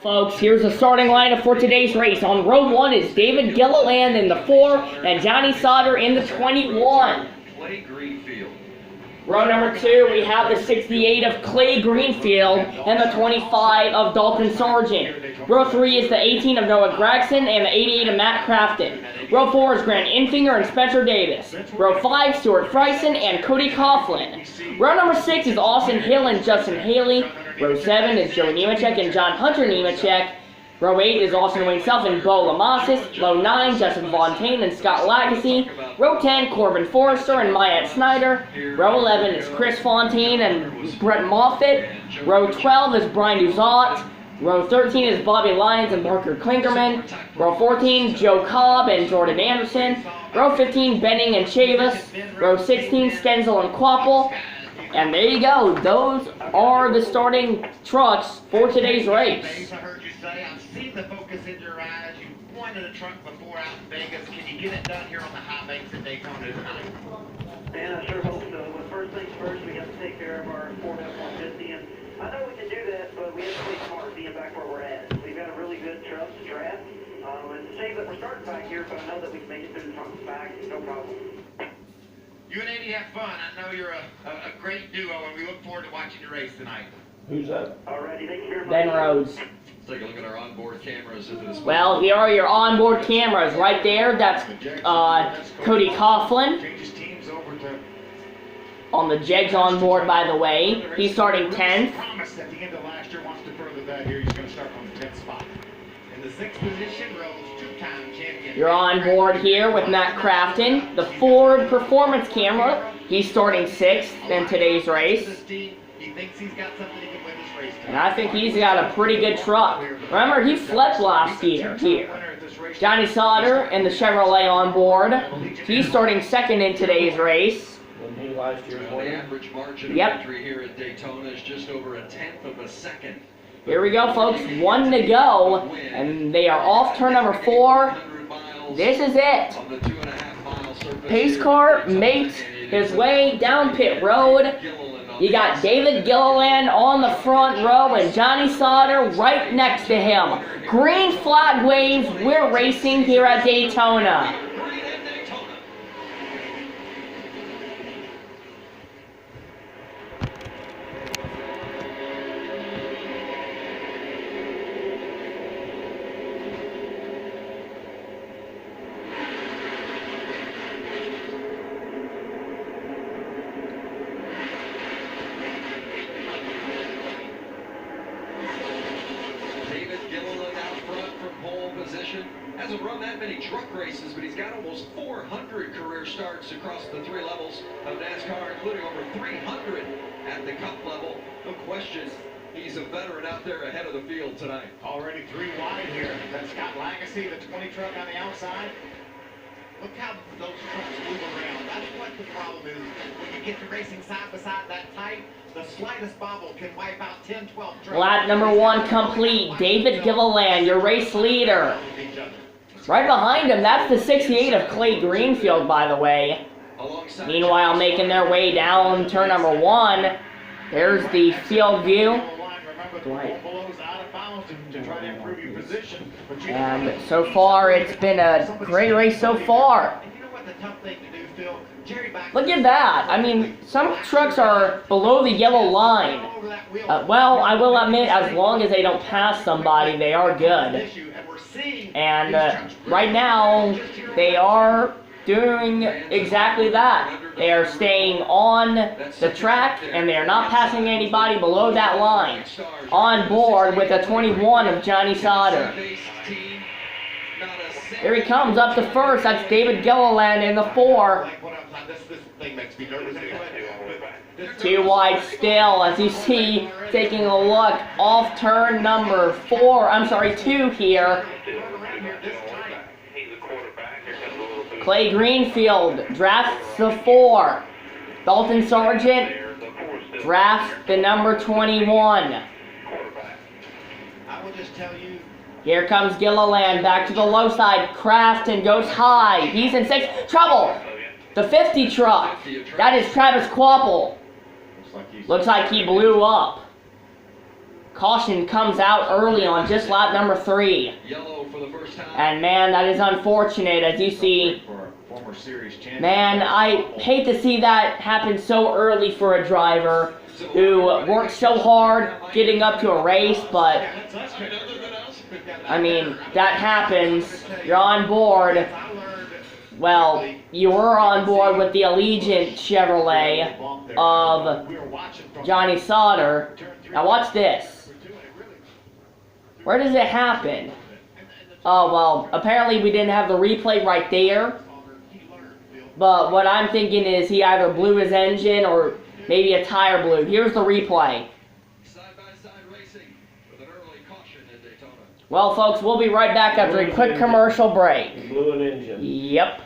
Folks, here's the starting lineup for today's race. On row 1 is David Gilliland in the 4 and Johnny Sauter in the 21. Row number 2, we have the 68 of Clay Greenfield and the 25 of Dalton Sargent. Row 3 is the 18 of Noah Gregson and the 88 of Matt Crafton. Row 4 is Grant Infinger and Spencer Davis. Row 5, Stuart Friesen and Cody Coughlin. Row number 6 is Austin Hill and Justin Haley. Row 7 is Joey Nemechek and John Hunter Nemechek. Row 8 is Austin Wayne Self and Bo Lamasis. Row 9, Justin Fontaine and Scott Lagacy. Row 10, Corbin Forrester and Myatt Snyder. Row 11 is Chris Fontaine and Brett Moffitt. Row 12 is Brian Duzat. Row 13 is Bobby Lyons and Parker Klinkerman. Row 14, Joe Cobb and Jordan Anderson. Row 15, Benning and Chavis. Row 16, Stenzel and Quapple. And there you go. Those are the starting trucks for today's race. I heard you say, I've seen the focus in your eyes. You wanted a truck before out in Vegas. Can you get it done here on the high banks in Daytona tonight? And I sure hope so. But first things first, we have to take care of our Ford F-150. And I know we can do that, but we have to be smart being back where we're at. We've got a really good truck to draft. It's a shame that we're starting back here, but I know that we can make it through the front and back. No problem. You and Eddie have fun. I know you're a great duo, and we look forward to watching your race tonight. Who's that? Alrighty, thank you very much. Ben Rhodes. Let's take a look at our onboard cameras at this. Well, here are your onboard cameras right there. That's Cody Coughlin on the Jegs onboard, by the way. He's starting 10th. Promised at the end of last year wants to further that here. He's going to start on the 10th spot. In the 6th position, Rose, two-time champion. You're on board here with Matt Crafton, the Ford Performance camera. He's starting 6th in today's race. He thinks he's got something he can win this race. And I think he's got a pretty good truck. Remember, he flipped last year here. Johnny Sauter and the Chevrolet on board. He's starting 2nd in today's race. The average margin of victory here at Daytona is just over a 1/10 of a second. Here we go, folks. 1 to go, and they are off turn number 4. This is it. Pace car makes his way down pit road. You got David Gilliland on the front row and Johnny Sauter right next to him. Green flag waves. We're racing here at Daytona. Hasn't run that many truck races, but he's got almost 400 career starts across the 3 levels of NASCAR, including over 300 at the Cup level. No question, he's a veteran out there ahead of the field tonight. Already 3 wide here. That's Scott Lagacy, the 20 truck on the outside. Look how those trucks move around. That's what the problem is. When you get to racing side by side that tight, the slightest bobble can wipe out 10, 12 trucks. Lap number 1 complete. David Gilliland, your race leader. Right behind him, that's the 68 of Clay Greenfield, by the way. Meanwhile, making their way down turn number 1, there's the field view. And so far, it's been a great race so far. Look at that. I mean, some trucks are below the yellow line. Well, I will admit, as long as they don't pass somebody, they are good. And right now, they are doing exactly that. They are staying on the track, and they are not passing anybody below that line. On board with a 21 of Johnny Sauter. Here he comes up to first. That's David Gilliland in the 4. 2 wide still, as you see, taking a look off turn number 2 here. Clay Greenfield drafts the 4. Dalton Sargent drafts the number 21. I will just tell you. Here comes Gilliland back to the low side. Crafton goes high. He's in 6th. Trouble. The 50 truck. That is Travis Quapple. Looks like he blew up. caution comes out early on just lap number 3. Yellow for the first time. And man, that is unfortunate, as you see. Man, I hate to see that happen so early for a driver who worked so hard getting up to a race, but I mean, that happens. You're on board. Well, you were on board with the Allegiant Chevrolet of Johnny Sauter. Now watch this. Where does it happen? Oh, well, apparently we didn't have the replay right there. But what I'm thinking is he either blew his engine or maybe a tire blew. Here's the replay. Side-by-side racing with an early caution in Daytona. Well, folks, we'll be right back after a quick commercial break. Blew an engine. Yep.